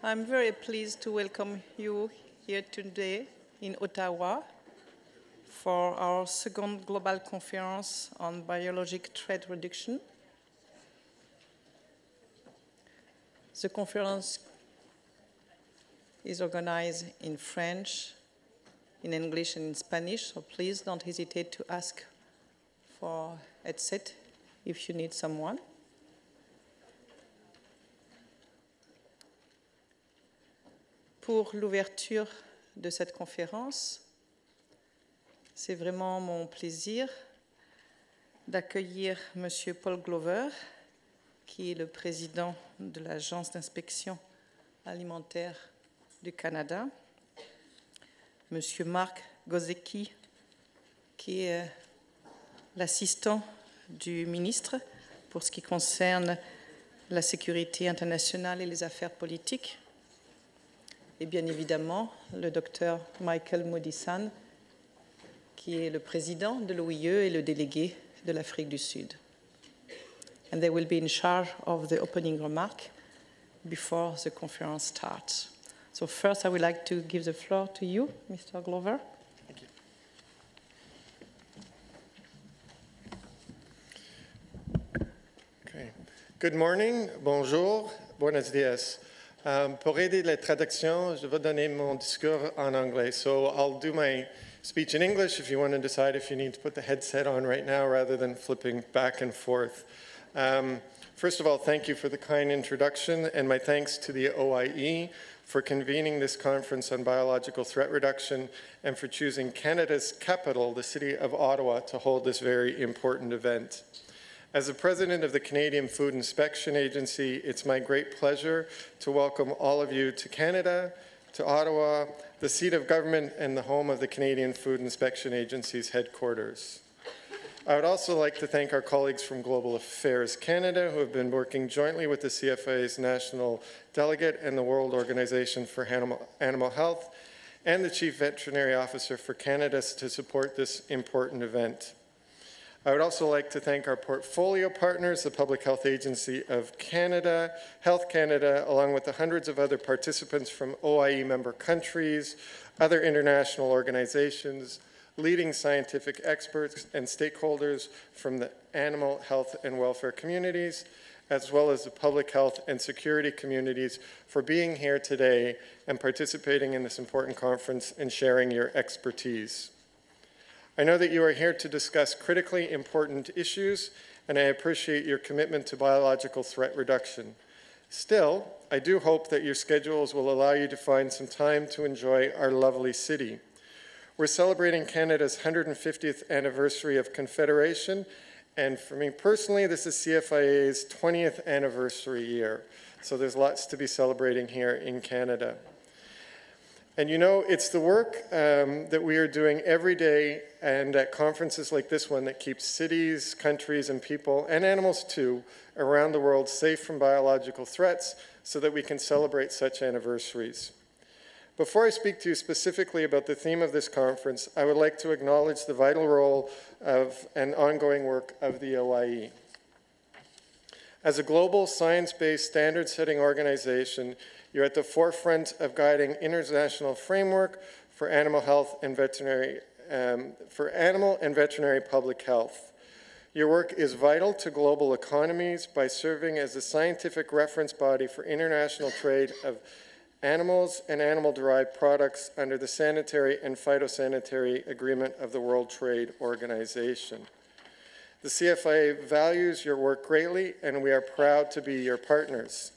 I'm very pleased to welcome you here today in Ottawa for our second global conference on biologic threat reduction. The conference is organized in French, in English, and in Spanish, so please don't hesitate to ask for a headset if you need someone. Pour l'ouverture de cette conférence, c'est vraiment mon plaisir d'accueillir M. Paul Glover, qui est le président de l'Agence d'inspection alimentaire du Canada, M. Marc Gwozdecky, qui est l'assistant du ministre pour ce qui concerne la sécurité internationale et les affaires politiques, et bien évidemment le docteur Michael Modisane, qui est le président de l'OIE et le délégué de l'Afrique du Sud. And they will be in charge of the opening remark before the conference starts. So first I would like to give the floor to you, Mr. Glover. Thank you. Okay. Good morning, bonjour, buenos dias. Pour aider la traduction, je vais donner mon discours en anglais. So I'll do my speech in English if you want to decide if you need to put the headset on right now rather than flipping back and forth. First of all, thank you for the kind introduction, and my thanks to the OIE for convening this conference on biological threat reduction and for choosing Canada's capital, the city of Ottawa, to hold this very important event. As the president of the Canadian Food Inspection Agency, it's my great pleasure to welcome all of you to Canada, to Ottawa, the seat of government and the home of the Canadian Food Inspection Agency's headquarters. I would also like to thank our colleagues from Global Affairs Canada who have been working jointly with the CFA's National Delegate and the World Organization for Animal Health and the Chief Veterinary Officer for Canada to support this important event. I would also like to thank our portfolio partners, the Public Health Agency of Canada, Health Canada, along with the hundreds of other participants from OIE member countries, other international organizations, leading scientific experts and stakeholders from the animal health and welfare communities, as well as the public health and security communities for being here today and participating in this important conference and sharing your expertise. I know that you are here to discuss critically important issues, and I appreciate your commitment to biological threat reduction. Still, I do hope that your schedules will allow you to find some time to enjoy our lovely city. We're celebrating Canada's 150th anniversary of Confederation, and for me personally, this is CFIA's 20th anniversary year. So there's lots to be celebrating here in Canada. And you know, it's the work that we are doing every day and at conferences like this one that keeps cities, countries, and people, and animals too, around the world safe from biological threats so that we can celebrate such anniversaries. Before I speak to you specifically about the theme of this conference, I would like to acknowledge the vital role of and ongoing work of the OIE. As a global science-based standard-setting organization, you're at the forefront of guiding international framework for animal health and veterinary, public health. Your work is vital to global economies by serving as a scientific reference body for international trade of animals and animal-derived products under the Sanitary and Phytosanitary Agreement of the World Trade Organization. The CFIA values your work greatly, and we are proud to be your partners.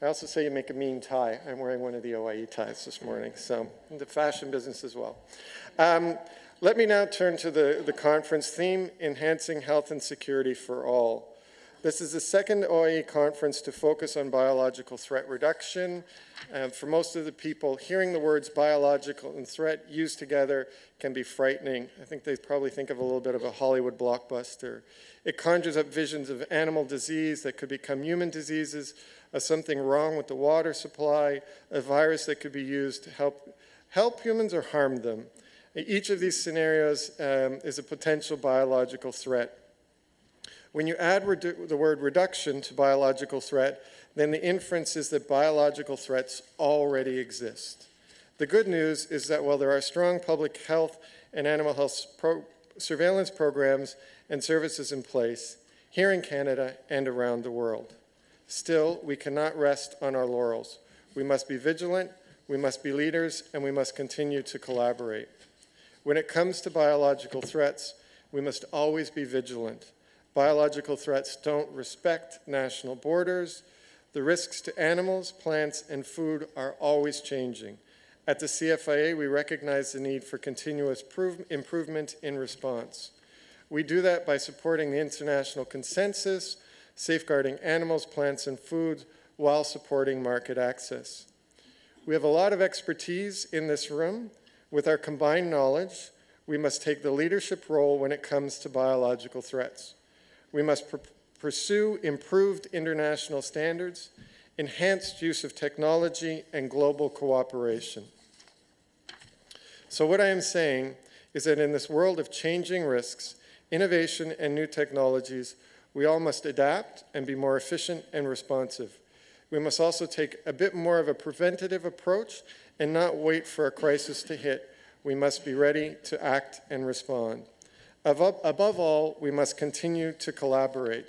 I also say you make a mean tie. I'm wearing one of the OIE ties this morning, so in the fashion business as well. Let me now turn to the conference theme, Enhancing Health and Security for All. This is the second OIE conference to focus on biological threat reduction. For most of the people, hearing the words biological and threat used together can be frightening. I think they probably think of a little bit of a Hollywood blockbuster. It conjures up visions of animal disease that could become human diseases, of something wrong with the water supply, a virus that could be used to help humans or harm them. Each of these scenarios is a potential biological threat. When you add the word reduction to biological threat, then the inference is that biological threats already exist. The good news is that while there are strong public health and animal health surveillance programs and services in place here in Canada and around the world, still, we cannot rest on our laurels. We must be vigilant, we must be leaders, and we must continue to collaborate. When it comes to biological threats, we must always be vigilant. Biological threats don't respect national borders. The risks to animals, plants, and food are always changing. At the CFIA, we recognize the need for continuous improvement in response. We do that by supporting the international consensus, safeguarding animals, plants, and food, while supporting market access. We have a lot of expertise in this room. With our combined knowledge, we must take the leadership role when it comes to biological threats. We must pursue improved international standards, enhanced use of technology, and global cooperation. So what I am saying is that in this world of changing risks, innovation, and new technologies, we all must adapt and be more efficient and responsive. We must also take a bit more of a preventative approach and not wait for a crisis to hit. We must be ready to act and respond. Above all, we must continue to collaborate.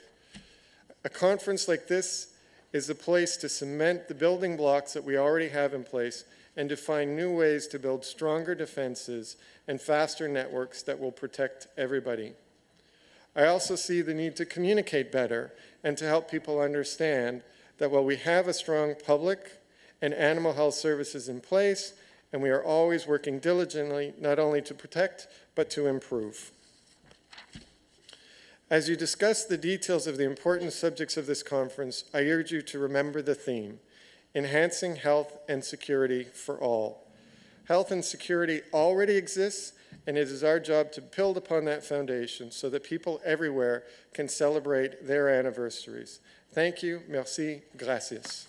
A conference like this is the place to cement the building blocks that we already have in place and to find new ways to build stronger defenses and faster networks that will protect everybody. I also see the need to communicate better and to help people understand that while we have a strong public and animal health services in place, and we are always working diligently not only to protect, but to improve. As you discuss the details of the important subjects of this conference, I urge you to remember the theme: enhancing health and security for all. Health and security already exists, and it is our job to build upon that foundation so that people everywhere can celebrate their anniversaries. Thank you, merci, gracias.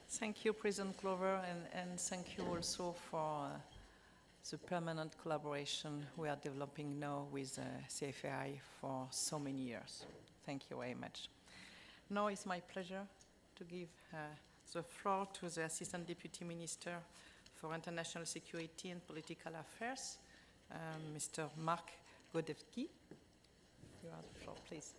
Thank you, President Clover, and thank you also for the permanent collaboration we are developing now with CFAI for so many years. Thank you very much. Now it's my pleasure to give the floor to the Assistant Deputy Minister for International Security and Political Affairs, Mr. Mark Gwozdecky. You have the floor, please.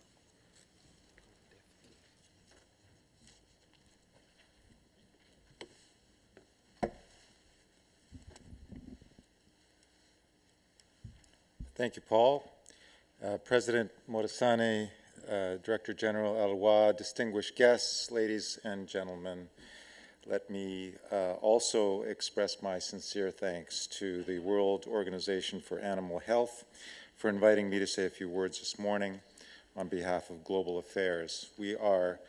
Thank you, Paul. President Modisane, Director General Ottawa, distinguished guests, ladies and gentlemen, let me also express my sincere thanks to the World Organization for Animal Health for inviting me to say a few words this morning on behalf of Global Affairs. We are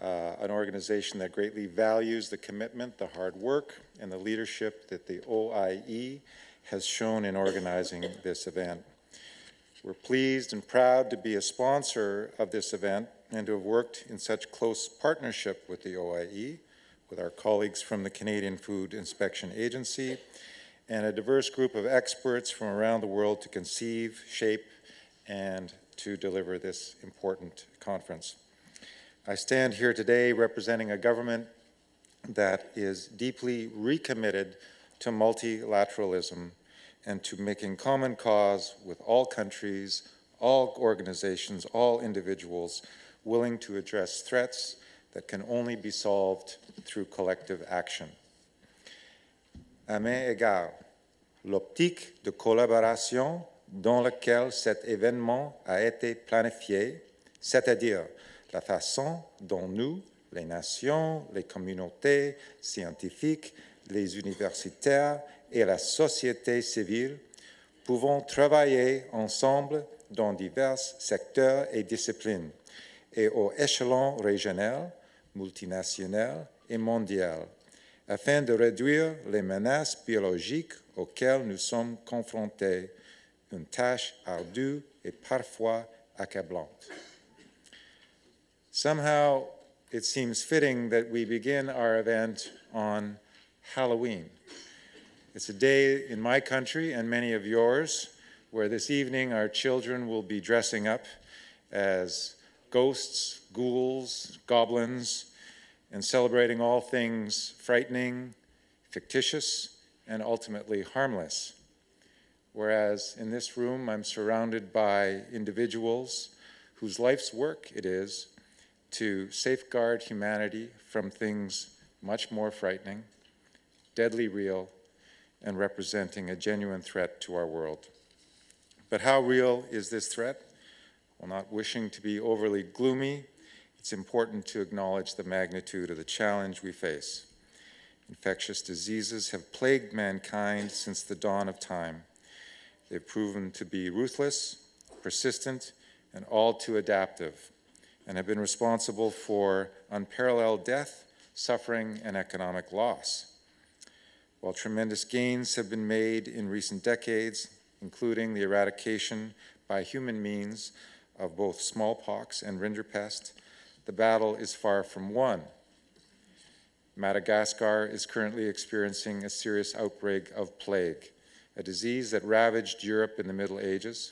an organization that greatly values the commitment, the hard work, and the leadership that the OIE has shown in organizing this event. We're pleased and proud to be a sponsor of this event and to have worked in such close partnership with the OIE, with our colleagues from the Canadian Food Inspection Agency, and a diverse group of experts from around the world to conceive, shape, and to deliver this important conference. I stand here today representing a government that is deeply recommitted to multilateralism and to making common cause with all countries, all organizations, all individuals willing to address threats that can only be solved through collective action. À main égale, l'optique de collaboration dans laquelle cet événement a été planifié, c'est-à-dire la façon dont nous, les nations, les communautés scientifiques, les universitaires et la société civile pouvons travailler ensemble dans divers secteurs et disciplines et au échelon régional, multinational et mondial, afin de réduire les menaces biologiques auxquelles nous sommes confrontés, une tâche ardue et parfois accablante. Somehow, it seems fitting that we begin our event on Halloween. It's a day in my country and many of yours where this evening our children will be dressing up as ghosts, ghouls, goblins, and celebrating all things frightening, fictitious, and ultimately harmless. Whereas in this room, I'm surrounded by individuals whose life's work it is to safeguard humanity from things much more frightening, deadly real, and representing a genuine threat to our world. But how real is this threat? Well, not wishing to be overly gloomy, it's important to acknowledge the magnitude of the challenge we face. Infectious diseases have plagued mankind since the dawn of time. They've proven to be ruthless, persistent, and all too adaptive, and have been responsible for unparalleled death, suffering, and economic loss. While tremendous gains have been made in recent decades, including the eradication by human means of both smallpox and rinderpest, the battle is far from won. Madagascar is currently experiencing a serious outbreak of plague, a disease that ravaged Europe in the Middle Ages,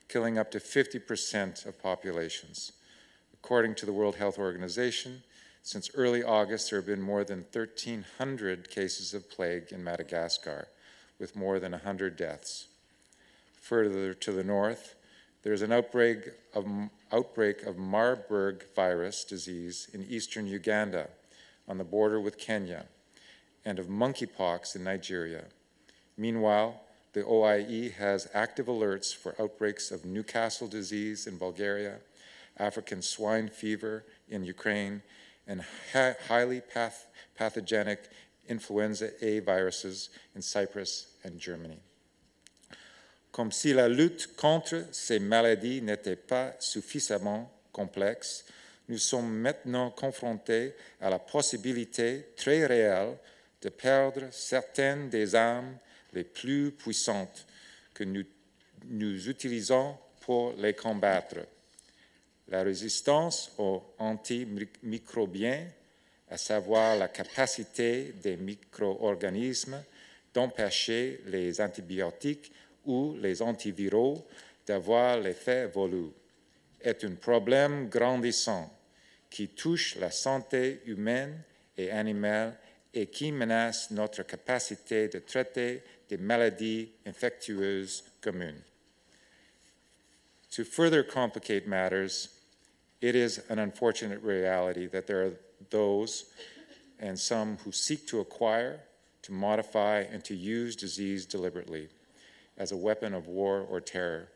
killing up to 50% of populations. According to the World Health Organization, since early August, there have been more than 1,300 cases of plague in Madagascar, with more than 100 deaths. Further to the north, there's an outbreak of Marburg virus disease in eastern Uganda, on the border with Kenya, and of monkeypox in Nigeria. Meanwhile, the OIE has active alerts for outbreaks of Newcastle disease in Bulgaria, African swine fever in Ukraine, and highly pathogenic influenza A viruses in Cyprus and Germany. Comme si la lutte contre ces maladies n'était pas suffisamment complexe, nous sommes maintenant confrontés à la possibilité très réelle de perdre certaines des armes les plus puissantes que nous utilisons pour les combattre. La résistance aux antimicrobiens, à savoir la capacité des micro-organismes d'empêcher les antibiotiques ou les antiviraux d'avoir l'effet voulu, est un problème grandissant qui touche la santé humaine et animale et qui menace notre capacité de traiter des maladies infectieuses communes. To further complicate matters, it is an unfortunate reality that there are those, and some, who seek to acquire, to modify, and to use disease deliberately as a weapon of war or terror.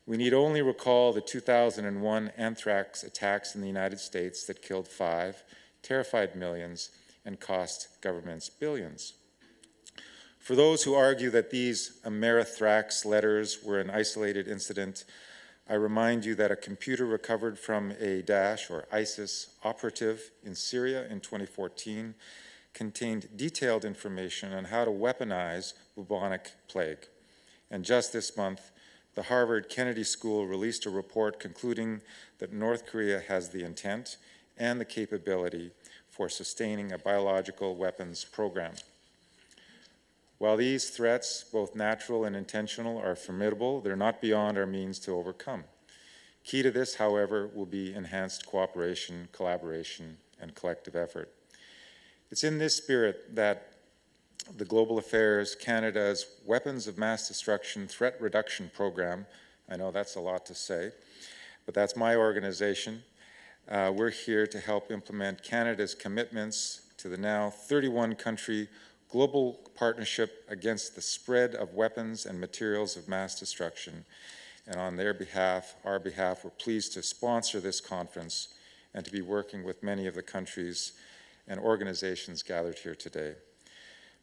We need only recall the 2001 anthrax attacks in the United States that killed 5, terrified millions, and cost governments billions. For those who argue that these Amerithrax letters were an isolated incident, I remind you that a computer recovered from a Daesh or ISIS operative in Syria in 2014 contained detailed information on how to weaponize bubonic plague. And just this month, the Harvard Kennedy School released a report concluding that North Korea has the intent and the capability for sustaining a biological weapons program. While these threats, both natural and intentional, are formidable, they're not beyond our means to overcome. Key to this, however, will be enhanced cooperation, collaboration, and collective effort. It's in this spirit that the Global Affairs Canada's Weapons of Mass Destruction Threat Reduction Program, I know that's a lot to say, but that's my organization. We're here to help implement Canada's commitments to the now 31-country global partnership against the spread of weapons and materials of mass destruction. And on their behalf, our behalf, we're pleased to sponsor this conference and to be working with many of the countries and organizations gathered here today.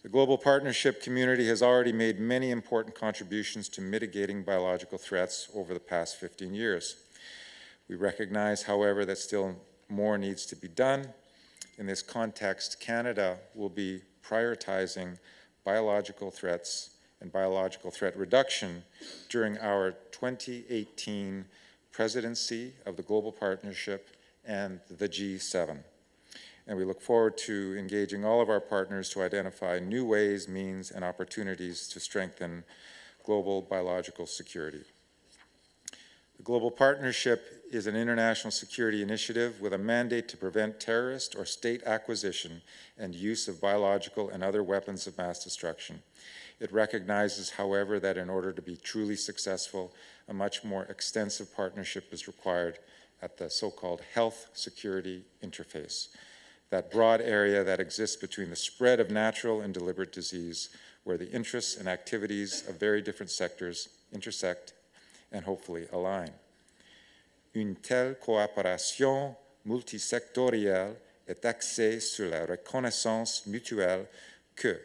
The global partnership community has already made many important contributions to mitigating biological threats over the past 15 years. We recognize, however, that still more needs to be done. In this context, Canada will be prioritizing biological threats and biological threat reduction during our 2018 presidency of the Global Partnership and the G7. and we look forward to engaging all of our partners to identify new ways, means, and opportunities to strengthen global biological security. The Global Partnership is an international security initiative with a mandate to prevent terrorist or state acquisition and use of biological and other weapons of mass destruction. It recognizes, however, that in order to be truly successful, a much more extensive partnership is required at the so-called health security interface, that broad area that exists between the spread of natural and deliberate disease, where the interests and activities of very different sectors intersect and hopefully align. Une telle coopération multisectorielle est axée sur la reconnaissance mutuelle que,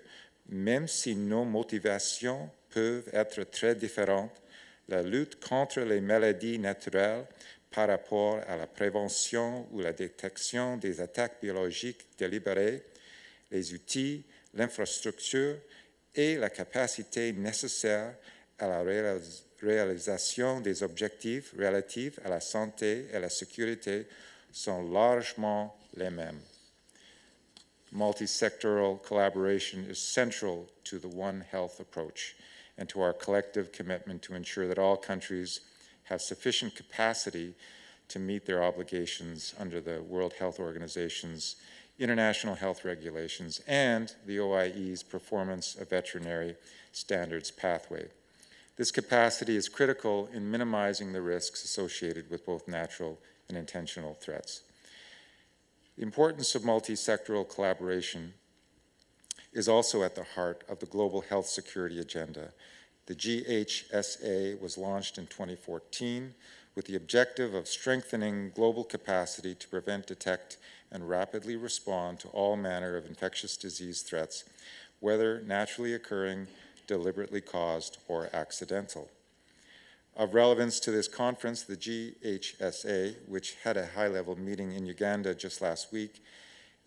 même si nos motivations peuvent être très différentes, la lutte contre les maladies naturelles par rapport à la prévention ou la détection des attaques biologiques délibérées, les outils, l'infrastructure et la capacité nécessaire à la réalisation des objectifs relatifs à la santé et la sécurité sont largement les mêmes. Multi-sectoral collaboration is central to the One Health approach and to our collective commitment to ensure that all countries have sufficient capacity to meet their obligations under the World Health Organization's international health regulations and the OIE's performance of veterinary standards pathway. This capacity is critical in minimizing the risks associated with both natural and intentional threats. The importance of multi-sectoral collaboration is also at the heart of the global health security agenda. The GHSA was launched in 2014 with the objective of strengthening global capacity to prevent, detect, and rapidly respond to all manner of infectious disease threats, whether naturally occurring, deliberately caused, or accidental. Of relevance to this conference, the GHSA, which had a high-level meeting in Uganda just last week,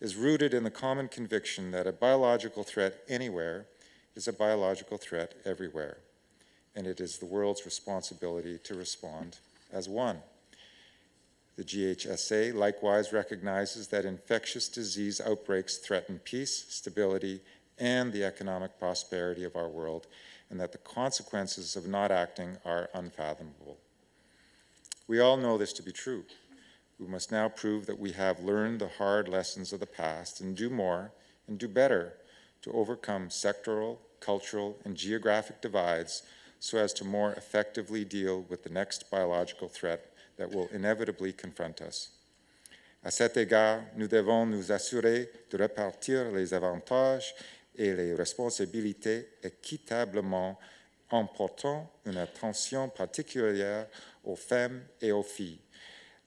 is rooted in the common conviction that a biological threat anywhere is a biological threat everywhere, and it is the world's responsibility to respond as one. The GHSA likewise recognizes that infectious disease outbreaks threaten peace, stability, and the economic prosperity of our world, and that the consequences of not acting are unfathomable. We all know this to be true. We must now prove that we have learned the hard lessons of the past and do more and do better to overcome sectoral, cultural, and geographic divides so as to more effectively deal with the next biological threat that will inevitably confront us. À cet égard, nous devons nous assurer de répartir les avantages et les responsabilités équitablement en portant une attention particulière aux femmes et aux filles.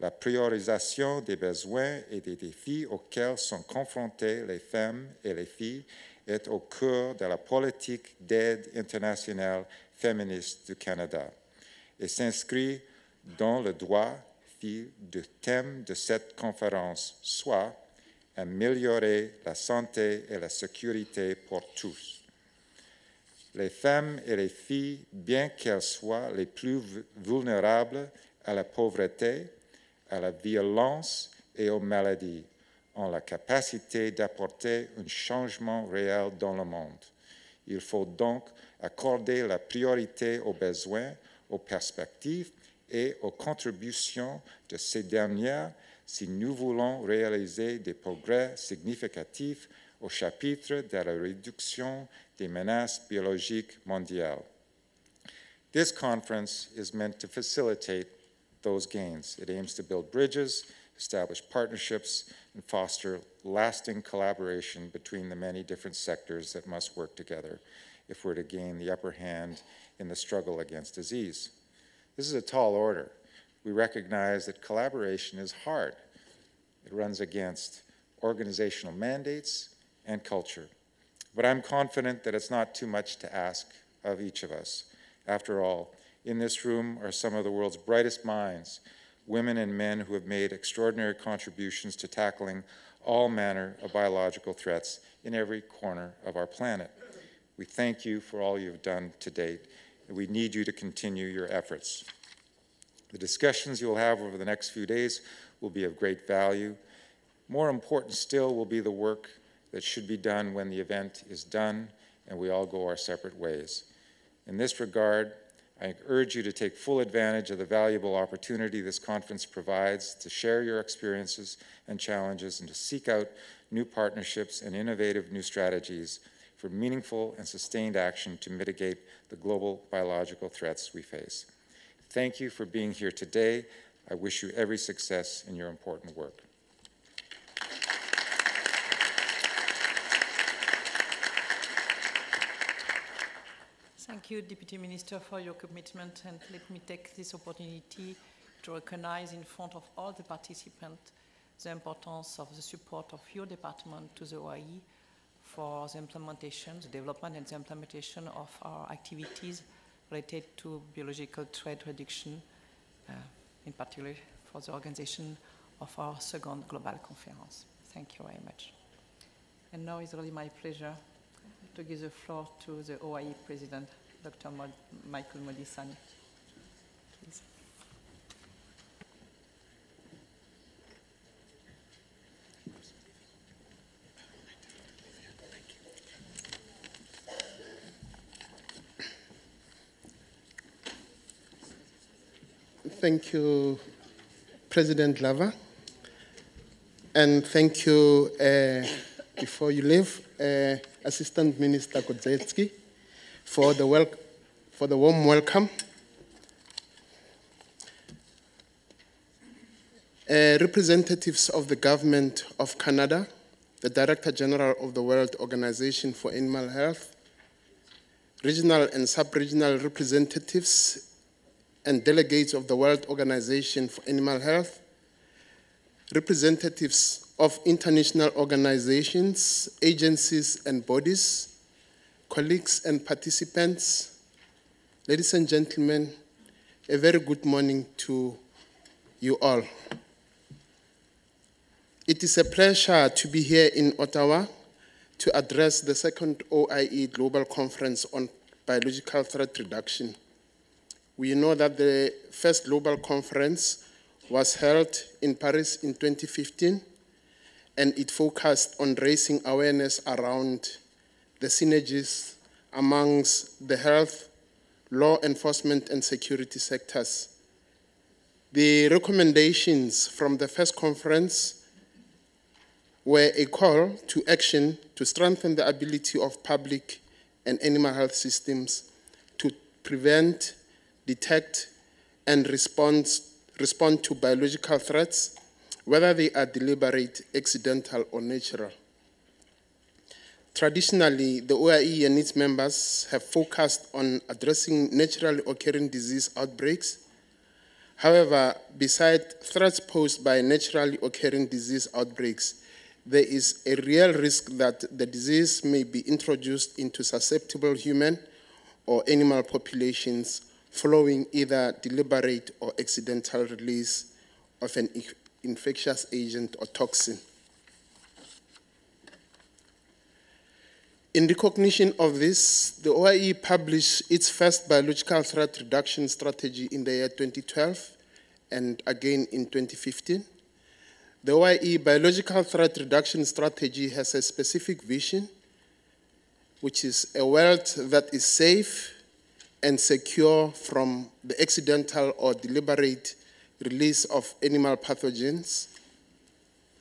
La priorisation des besoins et des défis auxquels sont confrontées les femmes et les filles est au cœur de la politique d'aide internationale féministe du Canada et s'inscrit dans le droit fil du thème de cette conférence, soit améliorer la santé et la sécurité pour tous. Les femmes et les filles, bien qu'elles soient les plus vulnérables à la pauvreté, à la violence et aux maladies, ont la capacité d'apporter un changement réel dans le monde. Il faut donc accorder la priorité aux besoins, aux perspectives et aux contributions de ces dernières si nous voulons réaliser des progrès significatifs au chapitre de la réduction des menaces biologiques mondiales. This conference is meant to facilitate those gains. It aims to build bridges, establish partnerships, and foster lasting collaboration between the many different sectors that must work together if we're to gain the upper hand in the struggle against disease. This is a tall order. We recognize that collaboration is hard. It runs against organizational mandates and culture. But I'm confident that it's not too much to ask of each of us. After all, in this room are some of the world's brightest minds, women and men who have made extraordinary contributions to tackling all manner of biological threats in every corner of our planet. We thank you for all you've done to date, and we need you to continue your efforts. The discussions you'll have over the next few days will be of great value. More important still will be the work that should be done when the event is done and we all go our separate ways. In this regard, I urge you to take full advantage of the valuable opportunity this conference provides to share your experiences and challenges and to seek out new partnerships and innovative new strategies for meaningful and sustained action to mitigate the global biological threats we face. Thank you for being here today. I wish you every success in your important work. Thank you, Deputy Minister, for your commitment, and let me take this opportunity to recognize in front of all the participants the importance of the support of your department to the OIE for the implementation, the development and the implementation of our activities related to biological threat reduction, in particular for the organization of our second global conference. Thank you very much. And now it's really my pleasure to give the floor to the OIE President, Dr. Michael Modisane. Please. Thank you, President Lava. And thank you, before you leave, Assistant Minister Gwozdecky, for the warm welcome. Representatives of the Government of Canada, the Director General of the World Organization for Animal Health, regional and sub-regional representatives and delegates of the World Organization for Animal Health, representatives of international organizations, agencies, and bodies, colleagues and participants, ladies and gentlemen, a very good morning to you all. It is a pleasure to be here in Ottawa to address the second OIE Global Conference on Biological Threat Reduction. We know that the first global conference was held in Paris in 2015, and it focused on raising awareness around the synergies amongst the health, law enforcement, and security sectors. The recommendations from the first conference were a call to action to strengthen the ability of public and animal health systems to prevent, detect, and respond to biological threats, whether they are deliberate, accidental, or natural. Traditionally, the OIE and its members have focused on addressing naturally occurring disease outbreaks. However, besides threats posed by naturally occurring disease outbreaks, there is a real risk that the disease may be introduced into susceptible human or animal populations following either deliberate or accidental release of an infectious agent or toxin. In recognition of this, the OIE published its first biological threat reduction strategy in the year 2012 and again in 2015. The OIE biological threat reduction strategy has a specific vision, which is a world that is safe and secure from the accidental or deliberate release of animal pathogens,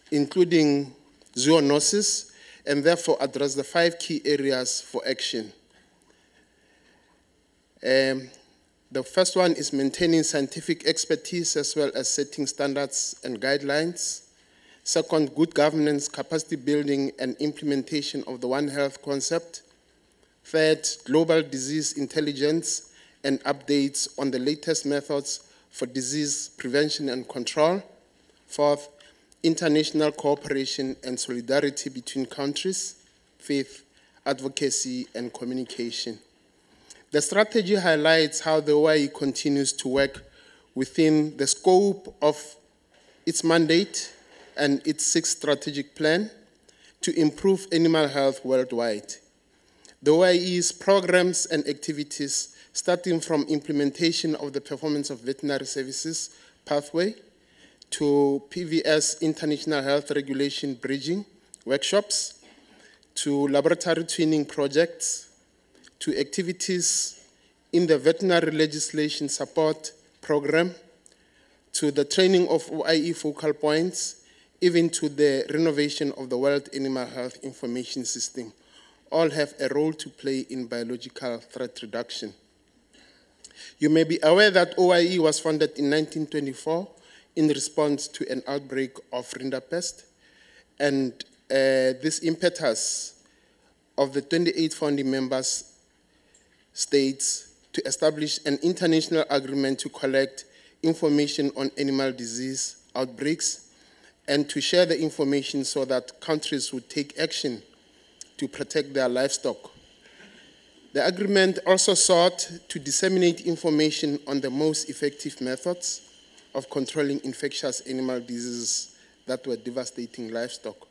including zoonosis, and therefore address the 5 key areas for action. The first one is maintaining scientific expertise as well as setting standards and guidelines. Second, good governance, capacity building, and implementation of the One Health concept. Third, global disease intelligence and updates on the latest methods for disease prevention and control. Fourth, international cooperation and solidarity between countries. Fifth, advocacy and communication. The strategy highlights how the OIE continues to work within the scope of its mandate and its 6th strategic plan to improve animal health worldwide. The OIE's programs and activities, starting from implementation of the performance of veterinary services pathway to PVS International Health Regulation Bridging workshops, to laboratory twinning projects, to activities in the veterinary legislation support program, to the training of OIE focal points, even to the renovation of the World Animal Health Information System, all have a role to play in biological threat reduction. You may be aware that OIE was founded in 1924 in response to an outbreak of rinderpest, and this impetus of the 28 founding members states to establish an international agreement to collect information on animal disease outbreaks and to share the information so that countries would take action to protect their livestock. The agreement also sought to disseminate information on the most effective methods of controlling infectious animal diseases that were devastating livestock.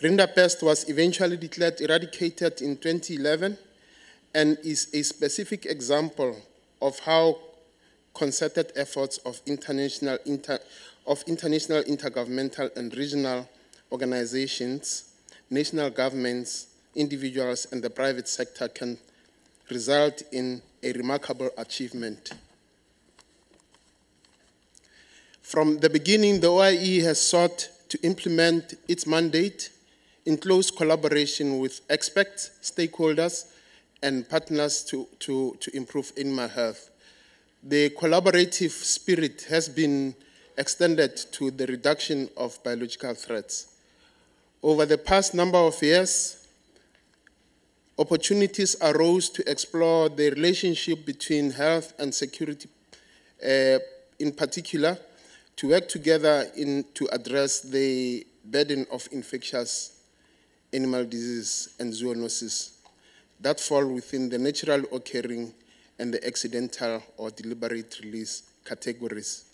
Rinderpest was eventually declared eradicated in 2011 and is a specific example of how concerted efforts of international, intergovernmental and regional organizations, national governments, individuals, and the private sector can result in a remarkable achievement. From the beginning, the OIE has sought to implement its mandate in close collaboration with experts, stakeholders, and partners to improve animal health. The collaborative spirit has been extended to the reduction of biological threats. Over the past number of years, opportunities arose to explore the relationship between health and security, in particular, to work together to address the burden of infectious animal disease and zoonosis that fall within the natural occurring and the accidental or deliberate release categories.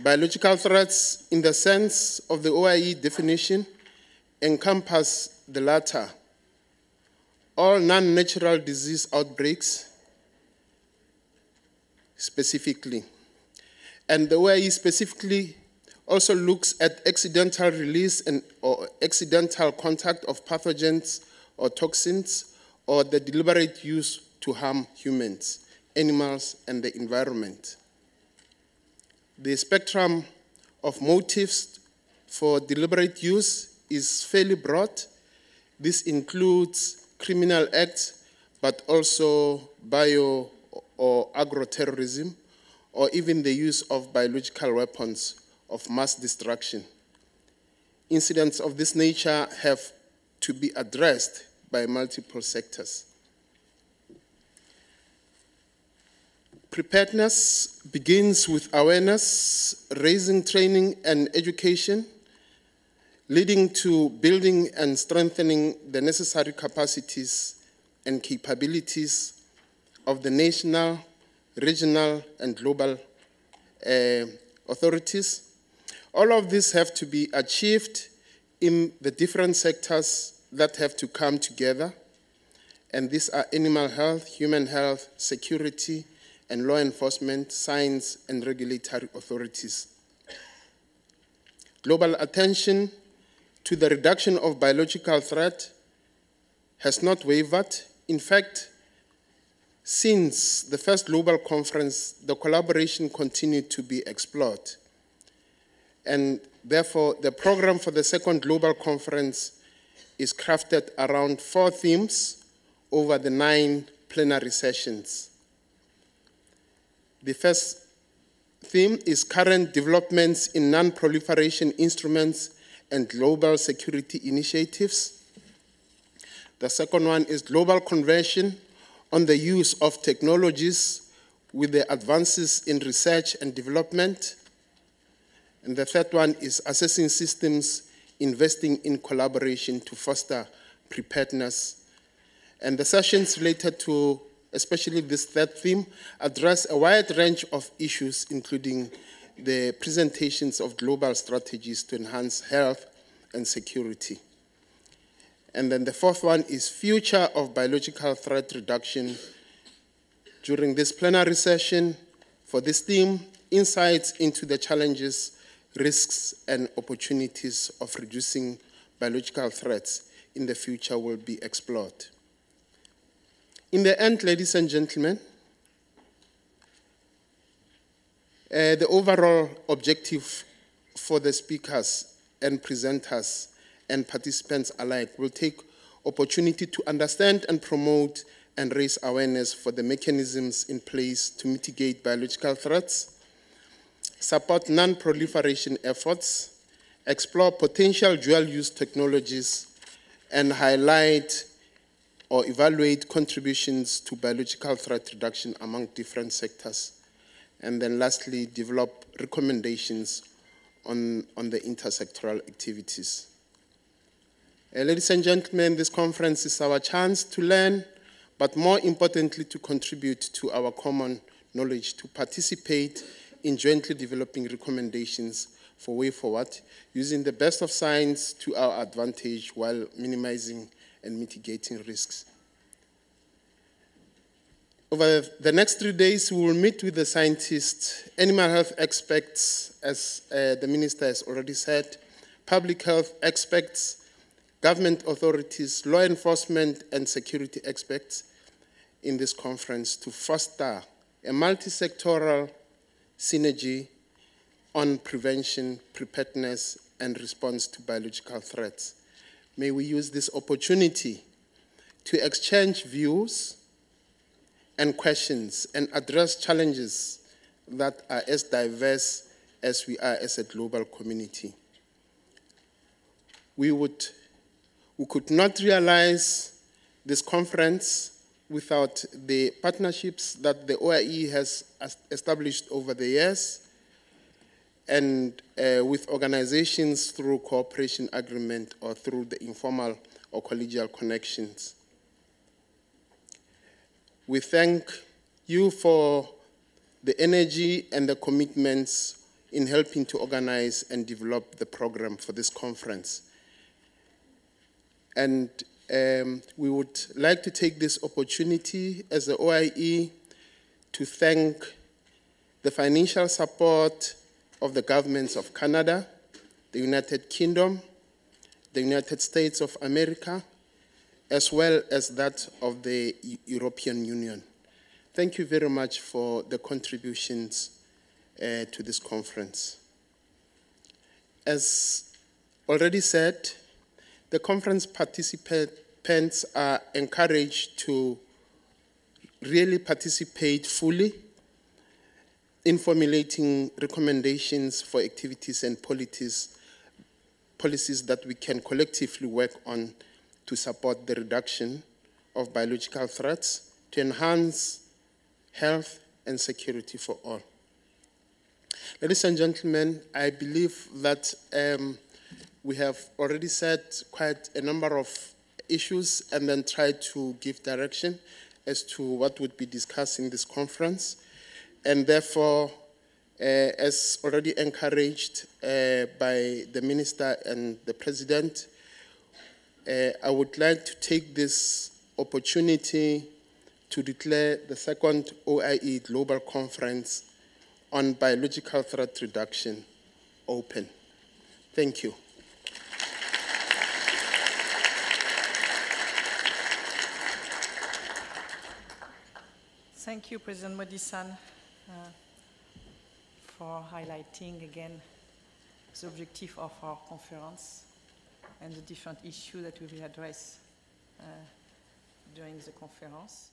Biological threats, in the sense of the OIE definition, encompass the latter: all non-natural disease outbreaks specifically. And the OIE specifically also looks at accidental release or accidental contact of pathogens or toxins, or the deliberate use to harm humans, animals, and the environment. The spectrum of motives for deliberate use is fairly broad. This includes criminal acts, but also bio or agroterrorism, or even the use of biological weapons of mass destruction. Incidents of this nature have to be addressed by multiple sectors. Preparedness begins with awareness, raising training and education, leading to building and strengthening the necessary capacities and capabilities of the national, regional, and global authorities. All of this have to be achieved in the different sectors that have to come together, and these are animal health, human health, security, and law enforcement, science, and regulatory authorities. Global attention to the reduction of biological threat has not wavered. In fact, since the first global conference, the collaboration continued to be explored. And therefore, the program for the second global conference is crafted around 4 themes over the 9 plenary sessions. The first theme is current developments in non-proliferation instruments and global security initiatives. The second one is global conversion on the use of technologies with the advances in research and development. And the third one is assessing systems, investing in collaboration to foster preparedness. And the sessions related to especially this third theme address a wide range of issues, including the presentations of global strategies to enhance health and security. And then the fourth one is future of biological threat reduction. During this plenary session, for this theme, insights into the challenges, risks, and opportunities of reducing biological threats in the future will be explored. In the end, ladies and gentlemen, the overall objective for the speakers and presenters and participants alike will take opportunity to understand and promote and raise awareness for the mechanisms in place to mitigate biological threats, support non-proliferation efforts, explore potential dual-use technologies, and highlight or evaluate contributions to biological threat reduction among different sectors. And then lastly, develop recommendations on the intersectoral activities. Ladies and gentlemen, this conference is our chance to learn, but more importantly, to contribute to our common knowledge, to participate in jointly developing recommendations for way forward, using the best of science to our advantage while minimizing and mitigating risks. Over the next 3 days, we will meet with the scientists, animal health experts, as the minister has already said, public health experts, government authorities, law enforcement, and security experts in this conference to foster a multi-sectoral synergy on prevention, preparedness, and response to biological threats. May we use this opportunity to exchange views and questions and address challenges that are as diverse as we are as a global community. We could not realize this conference without the partnerships that the OIE has established over the years and with organizations through cooperation agreement or through the informal or collegial connections. We thank you for the energy and the commitments in helping to organize and develop the program for this conference. And we would like to take this opportunity as the OIE to thank the financial support of the governments of Canada, the United Kingdom, the United States of America, as well as that of the European Union. Thank you very much for the contributions to this conference. As already said, the conference participants are encouraged to really participate fully in formulating recommendations for activities and policies that we can collectively work on to support the reduction of biological threats, to enhance health and security for all. Ladies and gentlemen, I believe that we have already said quite a number of issues and then tried to give direction as to what would be discussed in this conference. And therefore, as already encouraged by the minister and the president, I would like to take this opportunity to declare the second OIE Global Conference on Biological Threat Reduction open. Thank you. Thank you, President Modisane, for highlighting again the objective of our conference and the different issues that we will address during the conference.